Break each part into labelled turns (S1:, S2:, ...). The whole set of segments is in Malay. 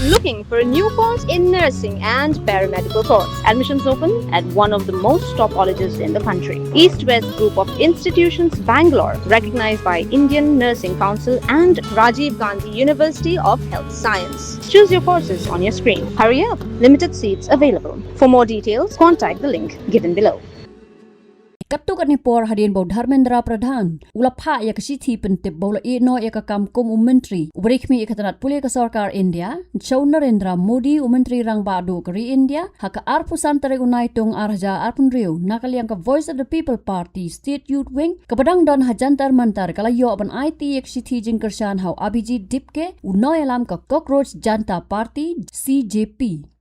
S1: Looking for a new course in nursing and paramedical course? Admissions open at one of the most top colleges in the country. East-West Group of Institutions, Bangalore, recognized by Indian Nursing Council and Rajiv Gandhi University of Health Science. Choose your courses on your screen. Hurry up! Limited seats available. For more details, contact the link given below.
S2: Katuk ani por hadian bau Dharmendra Pradhan ulapha ya kasiti pentip bau la no ya kakam kum menteri ubrikmi ikatanat pule ka sarkar India Chau Narendra Modi menteri rang badu kari India haka arpusan tare unaitung arja arpun riu nakaliang ka Voice of the People Party State Youth Wing kepadang don hajantar mantar kalayo ban IT ya kasiti jingkersan hau Abhijit Dipke unoy alam ka Cockroach Janta Party CJP.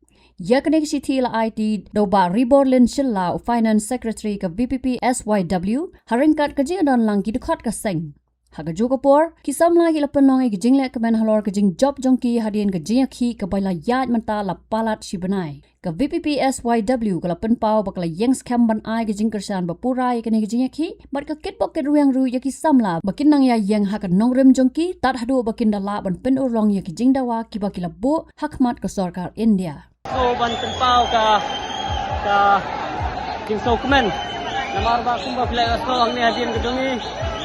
S2: Yakne Shithil IT Doba Riborlin Shilla Finance Secretary ka VPP SYW haringkat ka jing don lang kidukhat ka seng. Haga jogapor kisam la hilapan long ka jingle ka men halor ka jing job jongki hadien ka jingakhi ka baila yat manta la palat shibanai. Ka VPP SYW ka lapan pau bakla yang scam ban ai ka jingkersan bapura yakne ka jingakhi mat ka kitbok ka ruyang ru yaki samla bakin nang ya yang haka nongrem jongki tat hadu bakin dala ban pen urlong yaki jingdawa kibakila bo hakmat ka sarkar India.
S3: So ban tempau ka Kingsau Kemen namar ba kumba play so ang ni hadin kedongi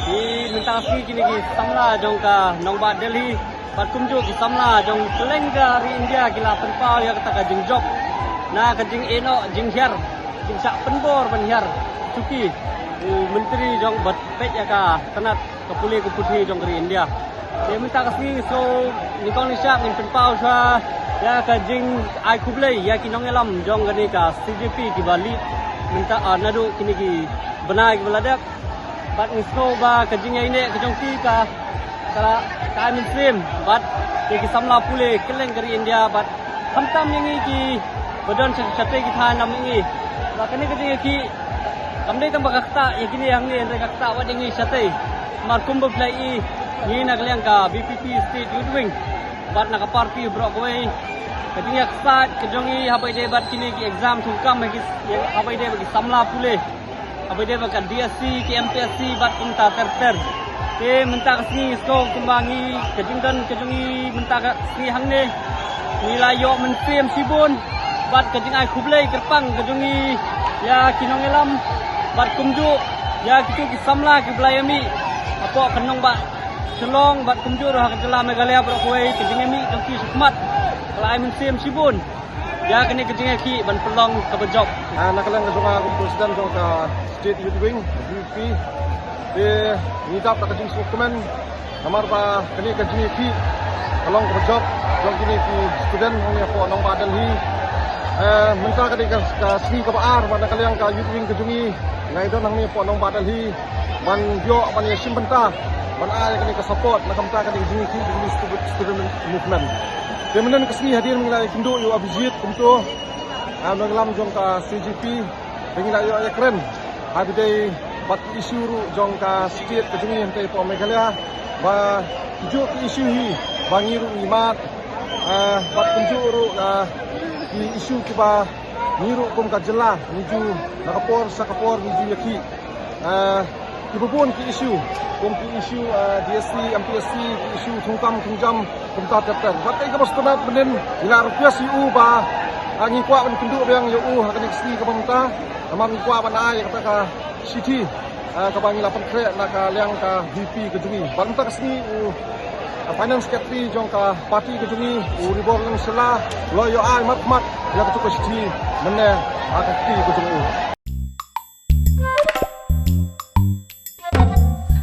S3: di minta api kini ki samla jong ka nongba Delhi bat kumju ki samla jong Telengga ri India gila tempau ya kata ka jing job na ka jing eno jing her jing sak penbor ban her cuki menteri jong bat pet ya ka tanat ka puli ku putih jong ri India dia minta kasih so ni kong ni syak ni tempau sa ya ka jing ai kublai ya ki nong elam jong gani ka CJP ki bali minta nadu kini ki benai ki baladak bat nisno ba ka jing ini ka jong ki ka muslim bat ki samla pule keleng dari India bat hamtam yang ki badan sate ki than nam ngi ba kani ka jing ki kamdai tam bakta ya kini yang ni andre kakta wa dingi sate mar kumbo plai ni nagliang ka BPP State Youth Wing bat nak party bro koi kadinya start kejongi habai de bat kini ki exam thukam ki habai de bagi samla pule habai de bagi DSC ki MPSC bat kunta ter ke menta kasni so kumbangi kejingkan kejongi menta kasni hangne nilai yo mentrem sibun bat kejing ai kublai kerpang kejongi ya kinongelam bat kumju ya kitu ki samla ki blayami apa kenong bat selong bat kumju roh kejela Meghalaya bro koi kejingami jongki sukmat kalau ai mensim sibun ya kini kejing ki ban pelong ka bejok
S4: nakalang ka jonga ko president jong ka State Youth Wing VP de nitap ka jing sukumen namar ba kini kejing ki pelong ka bejok jong kini ki student ngi ko nong badal hi menta ka sni ka baar ba nakalang ka Youth Wing kejungi ngai don ngi ko nong badal hi ban yo ban yesim benta ban ai kini ka support nakamta ka jing ki student movement. Kemudian kesini hadir mengenai kinduk yo Abhijit kumto mengelam jong ka CGP mengenai yo keren habis bat isu ru jong ka state kejungi hentai po Meghalaya ba tujuh isu hi bangiru imat bat kunju ru di isu kiba niru kum ka jela nuju nakapor sakapor nuju yaki ibubun ki isu kum ki isu DSC MPSC ki isu thungkam thungjam kumta terter batai ka bastona benen ila rupiah siu ba ngi kwa ban kundu yang yo hakan sti ka pamta amam ngi kwa ban ai kata ka city ka bangi lapan kre na ka liang ka VP ke jungi banta kasni finance secretary jong ka party ke jungi ribor lang sela lo yo ai mat ya ka ko city menne ka sti ke jungi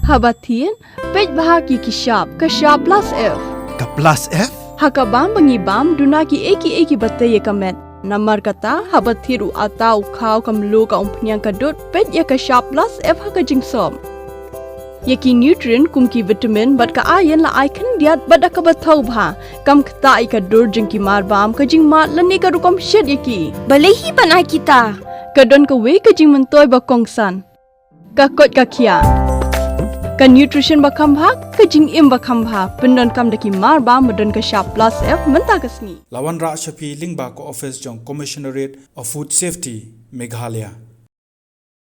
S5: Habatin, pej bahagi kishap, kashap plus F.
S6: Ka plus F?
S5: Hakabam bangibam dunaki eki batay kamet. Namar kata habathiru atau kau kamlu ka umpnyang kadut pej ya kashap plus F hakajing som. Yaki nutrient kumki vitamin bat ka ayan la icon diat bat ka bathau bha kam kta i ka dur jingki marbam ka jing mat lani ka rukom shed yaki. Balehi banai kita. Kadon ka we ka jing mentoy ba kongsan. Ka kot ka kia. Ka nutrition bakam bha ka jing im bakam bha pendon kam daki marba medon ka sharp plus F menta kasni
S6: Lawan Ra Shafi Lingba ko office jong Commissionerate of Food Safety Meghalaya